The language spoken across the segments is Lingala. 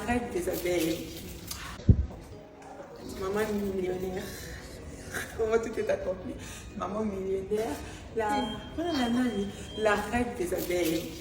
reine des abeilles. Maman millionnaire. Comment tout est accompli. Maman millionnaire. La reine des abeilles.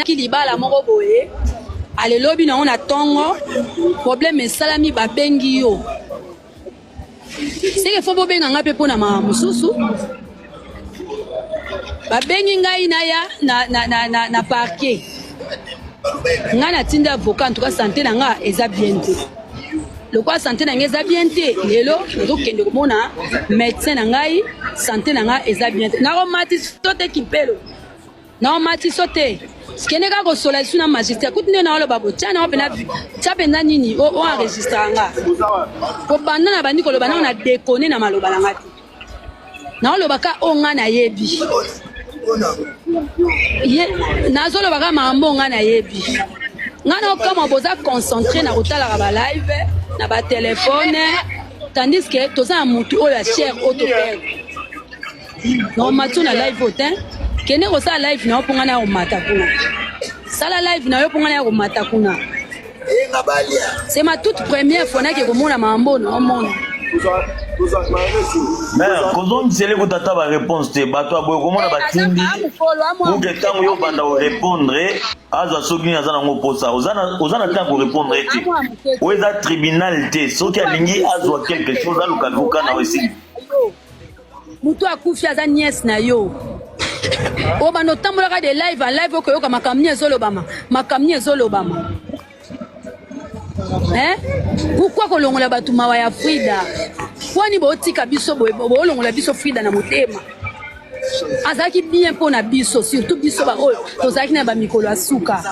Kilibala moko boye ale lobi na ona tongo problème salami ba bengi yo seke fo bo benga ngape pona ma mususu ba bengi ngai na ya na parquet ngana tinda avocat en tout cas santé na nga eza bien te le quoi santé na nga eza bien te lelo ndo kende komona médecin na ngai santé na nga eza bien te na romati sote kipelo na romati sote skene ka ko sola suna magistrat kutine na lo babo tana opena tapenda nini o enregistra nga ko banda na bandi ko lo bana na déconner na maloba na ngati na lo baka o nga na yebi ye na zo lo baka mambo nga na yebi nga na kama boza concentré na kotala ba live na ba téléphone tandis que toza mutu o ya cher auto père no matu na live hotel kene ko sa live na opunga na omata kuna sala live na opunga na omata kuna c'est ma toute première fois na ke komona mambo na omona mais kozon disele ko tata ba réponse te bato aboy komona batindi pour que tango yo banda o répondre aza soki na zana ngo posa ozana tango répondre te o eza tribunal te soki alingi azwa quelque chose aluka luka na wesi mutu akufi aza nièce na yo o bando tambolaka de live en live okoyoka makamni ezolobama hein pourquoi kolongola batu mawa ya Frida kwani botika biso bolongola biso Frida na motema azaki bien pona biso surtout biso ba oyo tozaki na ba mikolo asuka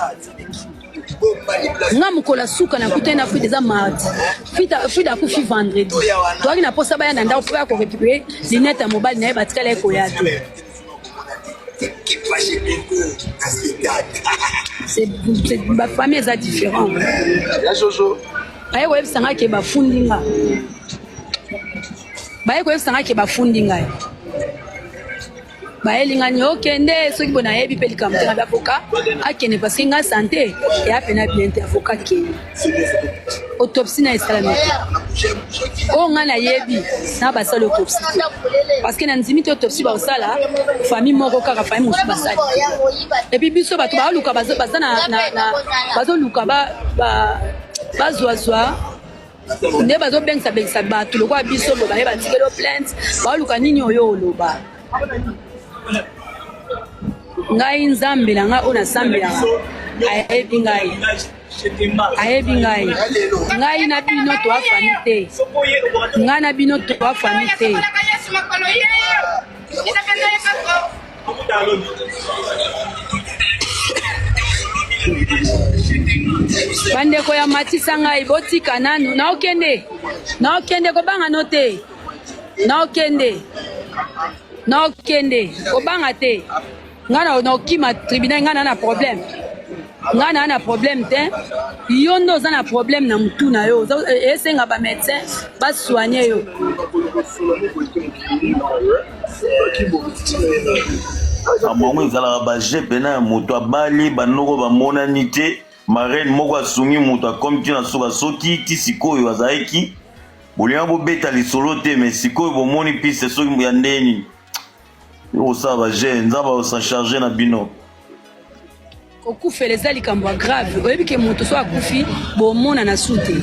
nga mukola suka na kutena Frida za mardi Frida kufi vendredi toaki na posa baya na ndako pour ko récupérer linette ya mobile na batikala ekoya te c'est ma famille est différente. La Jojo. Baye ko ebisanga ke bafundinga. Baye ko ebisanga ke bafundinga. Baye lingani okende soki bona yebi pe likamte na avocat akene parce que nga santé ya pena bien te avocat ke. Autopsie na estalame. O nga na yebi na basala autopsie. Parce que na nzimite autopsie ba osala famille moko kaka famille musu basala. Et puis biso bato ba luka bazana bazo luka ba bazwazwa nde bazo bengisa bato lokwa biso bo ba batikelo plainte ba luka nini oyo oloba. Ngai nzambe na nga ona sambela ayebi ngai ngai na bino to afani te ngai na bino to afani te bandeko ya matisa ngai botika nanu naokende kobanga no te naokende kobanga te ngana naokima tribunal ngana na problème ngana na problème te yo ndo oza na problème na mutu na yo esenga ba médecin basoigne yo abongo ezalaka baje pena ya moto abali banoko bamonani te marraine moko asungi moto akomi ntina soki ti sikoyo azalaki bolinga bobeta lisolo te me sikoyo bomoni piste soki ya ndeni osala baje nzambe osacharge na bino kokufela eza likambo ya grave oyebi ke moto so akufi bomona na su te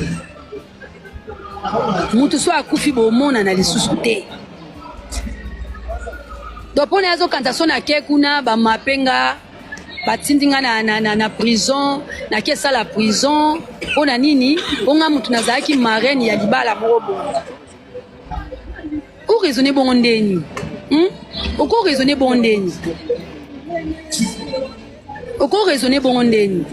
moto so akufi bomona na lisusu te donc mpona ya azokanisa so nake kuna bamapenga batindi nga na prison nake esala prison mpona nini mponga motu nazalaki marraine ya libala moko bongo oraisonne bongo ndeni okoraisonne bongo ndeni okoraisonne bongo ndeni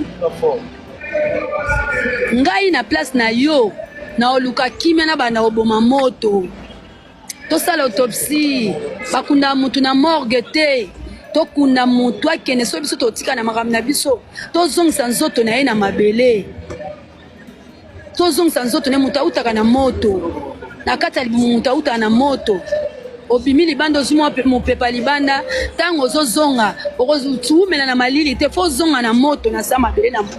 ngai na place na yo na oluka kimia na bana oboma moto tosala autopsie bakunda mutu na morgue te tokunda mutu akende so biso totika na makambo na biso tozongisa nzoto na ye na mabele tozongisa nzoto na mutu autaka na moto na kati ya libumu mutu autaka na moto obimi libanda ozwi mopepa libanda ntango ozozonga okozuumela na malili te fo ozonga na moto na sa mabele na moto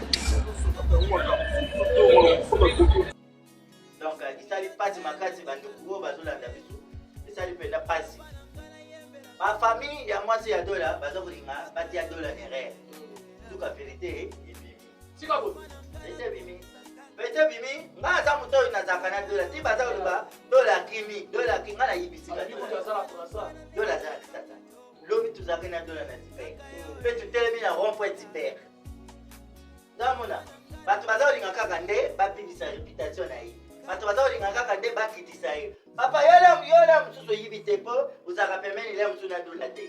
donc isali pasi makasi banduku oyo bazolanda biso esali mpenza pasi bafamille ya mwasi ya dola baza kolinga batia dola erreur duka verité ebimi pete bimi nga aza moto oyo nazalaka na dola ti baza koloba dola akimi nga nayibisika dola azala kitata lobi tozalaki na dola na tiper mpe tutelemi na rond point tiper zamona bato baza kolinga kaka nde bapimisa réputation na ye bato baza kolinga kaka nde bakitisa ye papa yola mosusu oyibi te mpo ozalaka pemeni le mosusu na dola te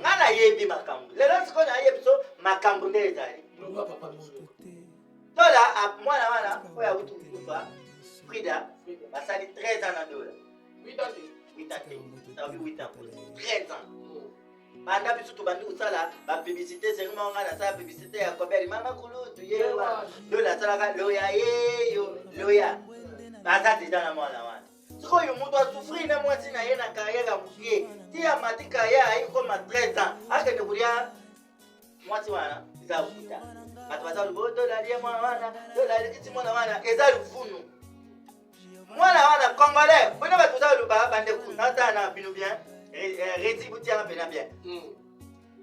nga nayebi makambo lelo sikoyo nayebi so makambo nde ezali dola mwana wana oyo awuti kufa frida basali 13 ans na dola 8 ans te 13 ans banda biso tobandi kosala bapiblicité sengima nga nasala publicité ya kobeli mama kulutu yewa dola asalaka loya yeyo loya baza deja na mwana wana sikoyo moto asufri na mwasi na ye na carrière ya mokie ti amati carrière ayikoma 13 ans akende kolia mwasi wana eza lufuta bato baza lubo dola lie mwana wana dola iti mwana wana eza lufunu mwana wana congolais bona bato baza luba bande kunata na bino bien reti butianga pena bien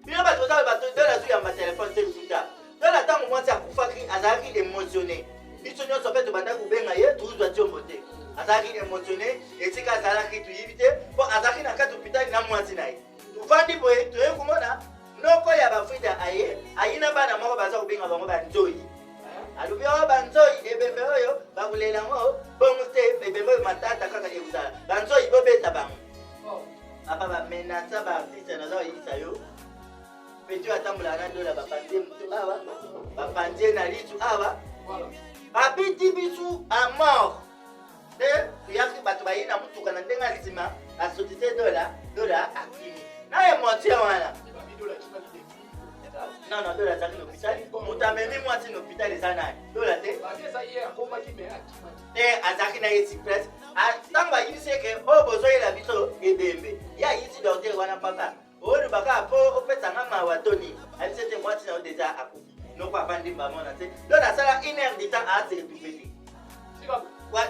bino bato baza luba dola zu ya ma téléphone te lufuta dola ntango mwasi akufaki azalaki émotionné biso nyonso mpe tobanda kobenga ye tozwa tiombo te azalaki émotionné esika azalaki toyibi te mpo azalaki na kati hôpital na mwasi na ye tofandi boye toye komona noko ya bafrida aye na bana moko baza kobenga bango banzoi alobi oyo banzoi ebembe oyo bakolela ngo bongo te ebembe oyo matata kaka ekozala banzoi bobeta bango apa bamenasa baartiste naza koyebisa yo peti atambola na dola bapandie mutu awa bapandie na lisu awa babiti bisu a mort te toyaki bato baye na mutuka na ndenge ya nsima asotise dola akimi na émotion wana non dola azalaki na hôpital moto amemi mwasi na hôpital eza nani dola te te azalaki na ye sipresse ntango ayibisi eke oyo bozoyela biso ebembe ye ayisi docteur wana mpaka olobaka po opesanga mawa toni ayebisi ete mwasi na yo deja akufi noko avandi mbamona te dola asala 1 heure du temps aase retrouve te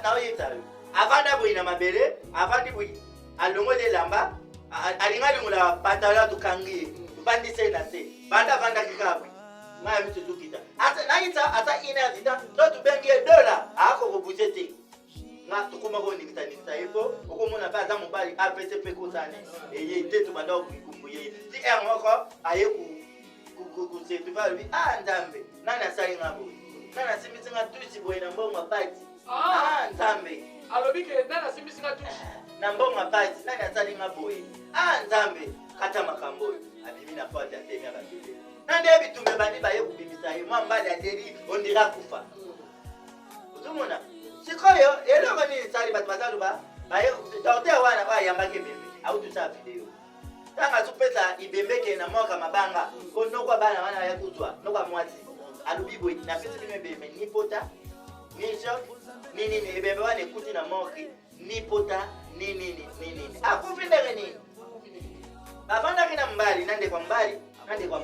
naoyebisa yo avanda boyi na mabele avandi boyi alongoli elamba alinga lingola patala tokangi ye tobandise na se banda avandaki kaka ngai miso ezokita nayita ata 1 heure du temps to tobengi ye dola akokobuse te nga tokoma koningisa ye mpo okomona mpe aza mobali apc mpe kosani eye te tobanda kokumbu ye ti ere moko aye kosertife alobi nzambe nani asali nga boye nani asimbisi nga tusi boye na mbongo apati nzambe alobi ke nani asimbisi nga tusi na mbongo apati nani asali nga boye nzambe kata makambo oyo abimi na porte atemi abakele nande bitumbe bandi baye kubimisa ye mwambali aderi ondira kufa uzumona sikoyo eloko nini sali batu bazaluba baye docteur wana ba yambake bembe au tusa video tanga supesa ibembeke na moka mabanga konokwa bana wana yakuzwa nokwa mwati alubibo na pesa bembe ni pota ni shop nini ibembe wane kuti na moki ni pota nini akufindenge nini bavanda kina mbali nande kwa mbali nande kwa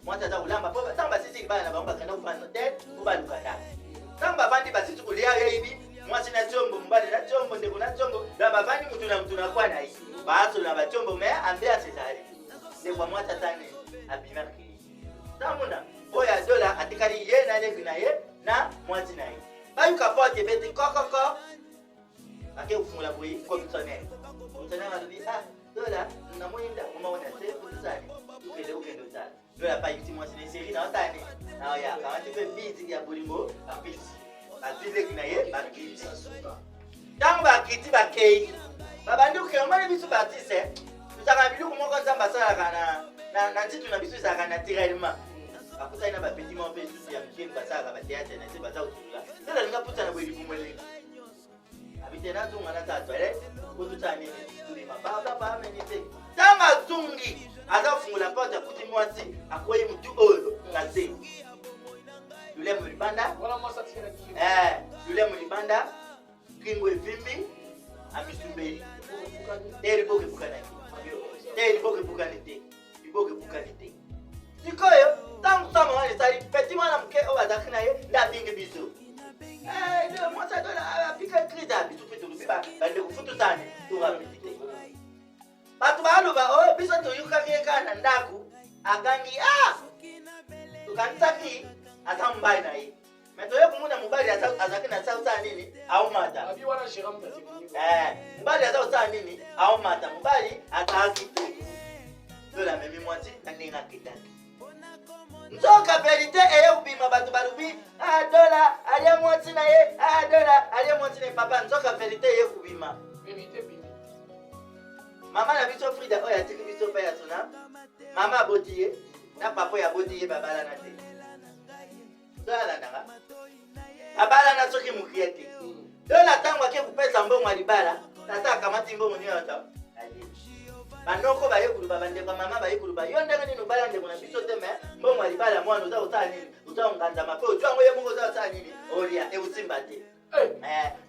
mwati za ulamba po tamba sisi bana bamba kana kufanya hotel kubaluka ndani tamba bandi basisi kulia hivi mwasi na chombo mbali na chombo ndiko na chombo na bavandi mtu na kwa na hii baaso na bachombo me ambia sesari ndiko mwata tani abimaki tamuna boya dola atikari ye na le ye na mwati na hii bayu kapote beti kokoko ake ufungula boyi komisionnaire anabi dola na mwinda umaona sasa kutsani ukende utani dola pa yiti mwasi na seri na otani na ya kama tipe bizi ya bulimbo apisi atile kina ye bakiti tangu bakiti bakei babanduke omali bisu batise tutaka biluku moko nzamba sala kana na ntitu na bisu saka naturellement akuta ina ba petit mo pe bisu ya mkini basaka ba théâtre na se baza utula dola linga puta na bweli kumwele abitena tu ngana tatwele kututani tuli mababa ba menite tanga zungi azafungula porte kuti mwasi akoyi mutu oyo kaze yule mulibanda yule mulibanda kingo evimbi amisumbeli teri boke bukanite sikoyo tangu sama wale sari peti mwana mke owazakina ye ndabingi biso ndio mwasa dola apika krida bisu pitu biba bande kufutu tani tuwa mitite batu baluba biso tuyukake kana ndaku agangi tukantaki atambai na hii metoye kumuna mubali azakina sauta nini au mata abi wana shira mtati mubali azauta nini au mata mubali atakite dola memi mwati na ninga kitaki nzoka verite eye ubima batu balubi dola alia mwati na ye dola alia mwati na papa nzoka verite eye ubima verite bimi mama na biso Frida oya tiki biso pa ya sona mama botiye na papa ya botiye babala na te dola ndanga babala na soki mukiete dola tangwa ke kupesa mbongo alibala tata kamati mbongo ni yota banoko baye kuluba bande kwa mama baye kuluba yo ndenge nini ubala ndeko na biso teme mbongo alibala mwana uza uta nini uta nganda mape uta ngoye mungo uza uta nini olia e usimba te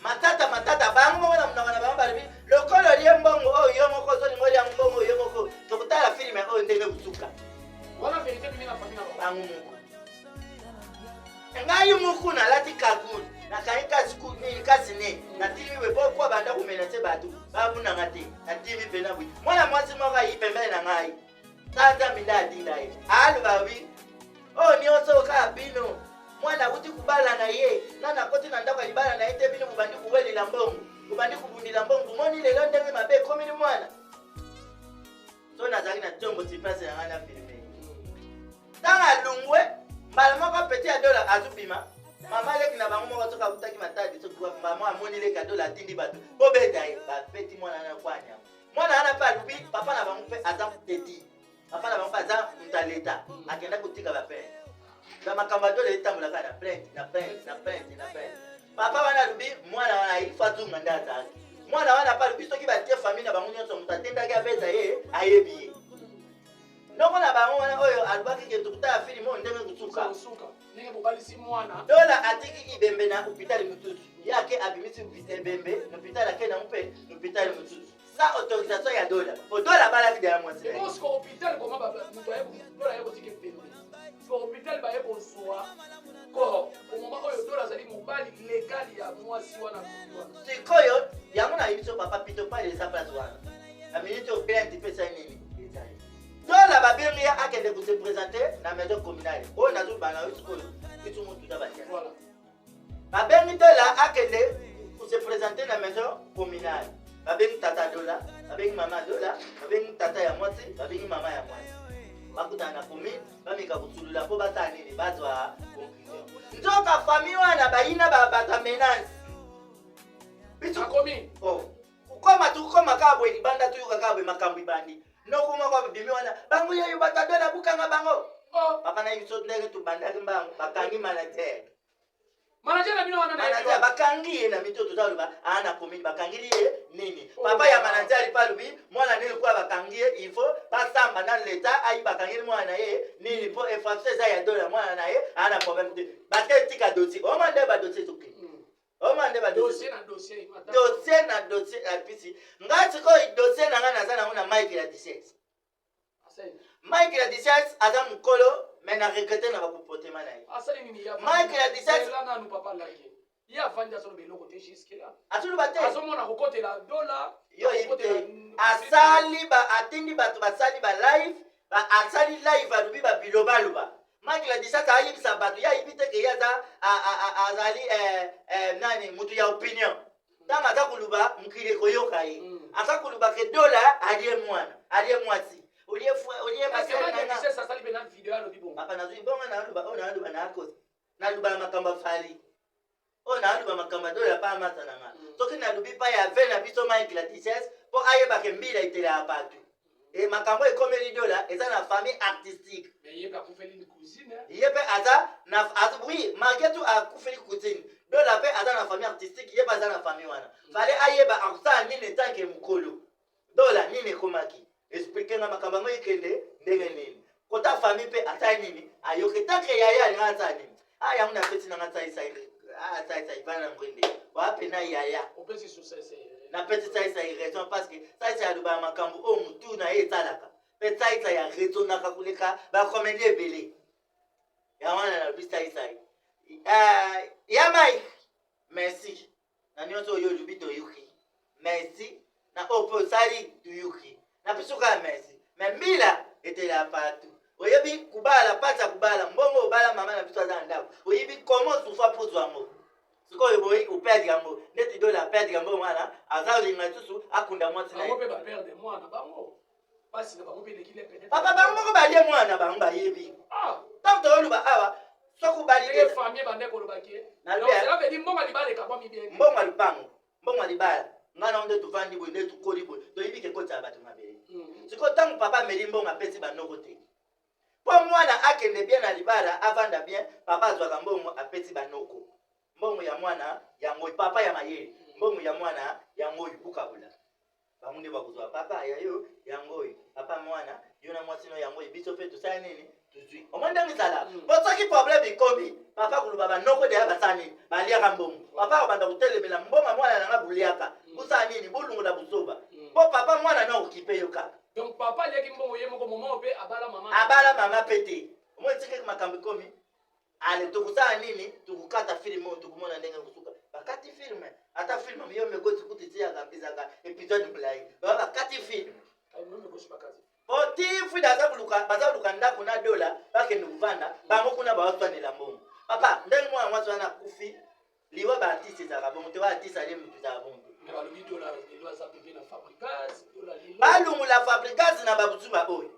matata bango mwana mnangana bamba libi lokolo liye mbongo yo moko zo ngoli ya mbongo yo moko tokutala filme ndenge kutuka wana verite bimi na famina bango mungo ngayi muku na lati kakuni na kaika siku ni kasine na timi we kwa banda kumena se batu babu na ngati na timi pena bwi mwana mwasi mwaka yi pembele na ngai tanda midadi ndai alu babi ni oso ka bino mwana uti kubala na ye nana koti na ndako libala na ite bino kubandi kuweli la mbongo kubandi kubundila mbongo moni lelo ndenge mabe komi ni mwana so na zaki na tongo tipase na ngana filme tanga lungwe mbala moko peti a dola azupima mama leki na bango moko toka utaki matadi so kwa mama amoni leka dola tindi batu po beta ye ba peti mwana na kwanya mwana ana pa lubi papa na bango pe aza teti papa na bango aza mtaleta akenda kutika ba pe na makamba dola itamula kana na print papa wana lubi mwana wana ifa tu nganda ta mwana wana pa lubi soki ba tie famille na bango nyonso mutatenda ka beta ye ayebi noko na bango wana oyo alubaki ke tukuta filimo ndenge kutuka nenge bobalisi mwana dola atiki ibembe na hôpital mututu yake abimisi ibembe na hôpital akena mpe na hôpital mututu sa autorisation ya dola po dola bala ki ya mwasi parce que hôpital koma baba muto ayebo dola ayebo tiki pembe so hôpital ba yebo soa ko omoma oyo dola zali mobali legal ya mwasi wana kuwa sikoyo yango na ibiso papa pito pa les place wana aminito plainte pesa nini dola babengi ya akende ku se présenter na maison communale o na zo bana o sikoyo itu mutu da batia voilà babengi dola akende ku se présenter na maison communale babengi tata dola babengi mama dola babengi tata ya mwasi babengi mama ya mwasi bakuta na commune bamika kusulula po batani ni bazwa conclusion nzoka famille wana bayina babata menance bitu commune ukoma tukoma kabwe libanda tuyuka kabwe makambi bandi nokuma kwa bimi wana bangu yeyo batadola bukanga bango papa na biso ndenge tubandaki mbango bakangi manager manager na bino wana na manager bakangi ye na mito tozaloba ana commune bakangili ye nini papa ya manager ali palubi mwana nini kwa bakangi ye il faut pasamba na l'état ayi bakangili mwana ye nini po effacer za ya dola mwana na ye ana problème de batetika dossier o mande ba dossier toki o mande ba dossier na dossier apisi ngati ko dossier na ngana sana una Mike la 17 Mike la 17 aza mukolo mais na regretter na comportement na ye Mike la 17 là na nous papa là il y a fanja sur beloko te shiskela atulu bate azomona kokotela dola yo ibite asali ba atindi bato basali ba live ba asali live alubi ba bilobaluba Mike la 17 ayibisa bato ya ibite ke yaza azali nani mutu ya opinion tanga za kuluba mkile koyoka ye asa kuluba ke dola aliye mwana aliye mwasi Olie masema na sasa sali bena video alo bibo papa nazui bonga na aluba na akosi na luba makamba fali na aluba makamba dola pa mata na nga soki na lubi pa ya ve na biso Mike la 16 po ayeba ke mbila itela apatu e makambo ekomeli dola eza na famille artistique mais yeba kufeli ni cousine yepe aza na oui malgré tout a kufeli cousine dola pe aza na famille artistique yeba aza na famille wana fale ayeba aksa nini tanke mukolo dola nini komaki expliquer nga makambo ngo ikende ndenge nini kota famille pe ata nini ayoke tanke yaya ngata nini aya una peti na ngata isaire ça ivana ngwende wapi na yaya opesi succès na peti ça raison parce que ça c'est aluba makambo o mutu na etalaka peti ça ya raison na kakuleka ba commander ebele ya wana na bista isai ya Mike merci na nyoto yo lubito yuki merci na opo sali du yuki na pisuka merci mais mila était là partout oyebi kubala pata kubala mbongo obala mama na biso za ndako oyebi comment soufa pozwa mo siko yeboyi upedi yango ndeti dola pedi yango mwana azalinga tusu akunda mwati na ope ba perdre mwana bango basi na bango pele kile pele papa bango ko balie mwana bango bayebi tant to luba awa soku balide famille bande ko lubaki na donc cela veut dire mbongo libale ka kwa mibie mbongo lipango mbongo libala ngana onde tuvandi bo ndetu koli bo to yibike kota bato mabele siko tangu papa melimbo ngapesi banoko te po mwana akende bien na libala avanda bien papa azwaka mbongo apesi banoko mbongo ya mwana yango papa ya mayeli mbongo ya mwana yango ibukabula bamunde bakuzwa papa yayo yango papa mwana yona mwasino yango biso fe tusala nini tuzwi omanda ngizala botsaki problème ikomi papa kuluba banoko de abasani baliaka mbongo papa obanda kutelemela mbongo mwana nanga buliaka kusala nini bulungu na busoba po papa mwana na okipe yoka donc papa leki mbongo ye moko moment pe abala mama pete omotike makambo ikomi ale tukusala nini tukukata filme tukumona ndenge kusuka bakati filme ata filme miyo megoti kutitia kabisa ka episode bulai bakati filme oti fuida baza kuluka ndako na dola bakende kuvanda bango kuna bawatwanela mbongo papa ndenge mwana mwasi wana kufi liwa baartiste ezalaka bongo te baartiste ali mutu ezalaka bongo balungula fabrikasi na babuzuba oyo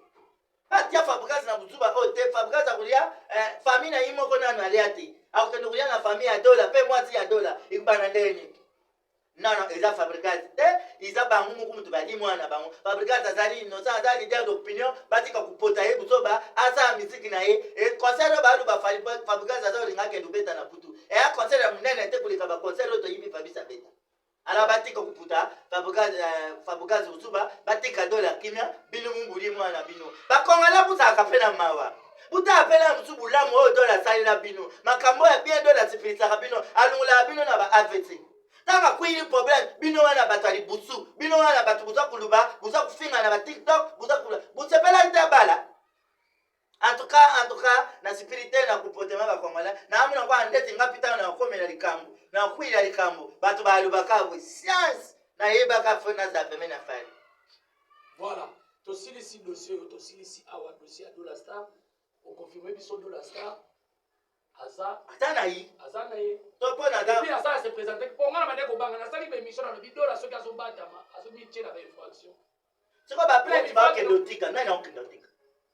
batia fabrikasi na buzuba oyo te fabrikasi akulia famille na ye moko nano alia te akokende kulia na famille ya dola mpe mwasi ya dola ekubana ndeni non eza fabrikasi te eza bango moko mutu bali mwana bango fabrikasi azali innocent aza leader d'opinion batika kupota ye buzoba asala misiki na ye concert oyo baluba fabrikasi aza olinga akende obeta na putu eya concert ya monene te koleka baconcert oyo toyibi fabisa beta ala batika kuputa fabrikasi buzuba batika dola kimia bino mumbuli mwana bino bakongala buzalaka mpe na mawa buta apela musu bulamu oyo dola asalela bino makambo ya bien dola asipilisaka bino alungulaka bino na ba AVC tanga kwili problème bino wana bato ali busu bino wana bato buza kuluba buza kufinga na ba TikTok buza kula busepela ite bala en tout cas na spirituel na comportement ba kongola na amuna kwa ndeti ngapita na komela likambo na kwila likambo bato balubaka bwe science na yebaka fona za peme na fali voilà to silisi dossier to silisi awa dossier à Dollar Star on confirme biso Dollar Star azana yi to pona da puis ça se présenter pour ngana mande ko banga na sali be mission na bido la soki aso batama aso mi tchela ba infraction siko ba plainte ba ke dotika na na ke dotika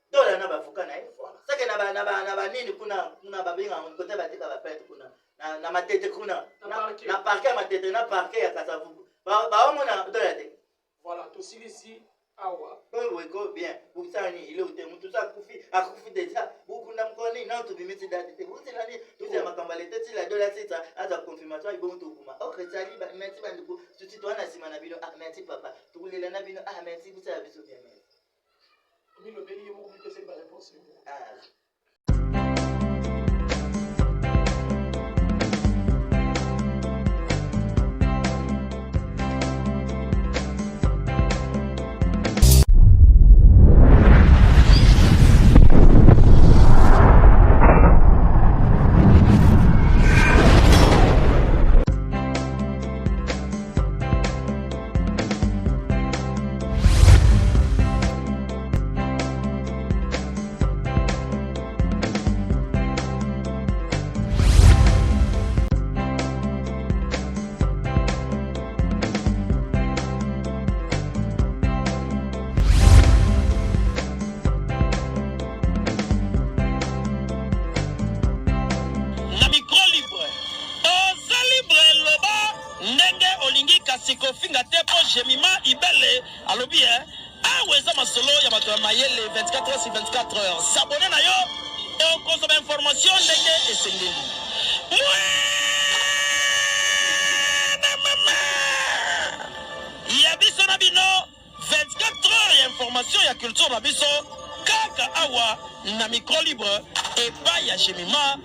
dola na ba fuka na yi sake na ba nini kuna ba binga ngote ba tika ba plainte kuna na matete kuna na parquet matete na parquet ya Kasavubu ba omona dola de voilà to silisi awa Go bien. Vous savez, il est où tout ça, à Koufi déjà. Vous n'avez pas connu, non, tu veux mettre d'identité. Vous savez, tout ça, ma cambalette, si la dollar, c'est ça, à la confirmation, il bon tout pour moi. Ok, ça dit, merci, Bandou. Tu sais, toi, on a si manabino, ah, merci, papa. Tu voulais la nabino, ah, merci, vous savez, c'est bien. Oui, le bélier, mon but, c'est la réponse. Ah. Sikofinga tepo jemima ibele alobi aweza masolo ya bato ya mayele 24 heures sur 24 heures s'abonner na yo et on consomme information ndenge esengeli ya biso na bino 24 heures ya information ya culture na biso kaka awa na micro libre epai ya jemima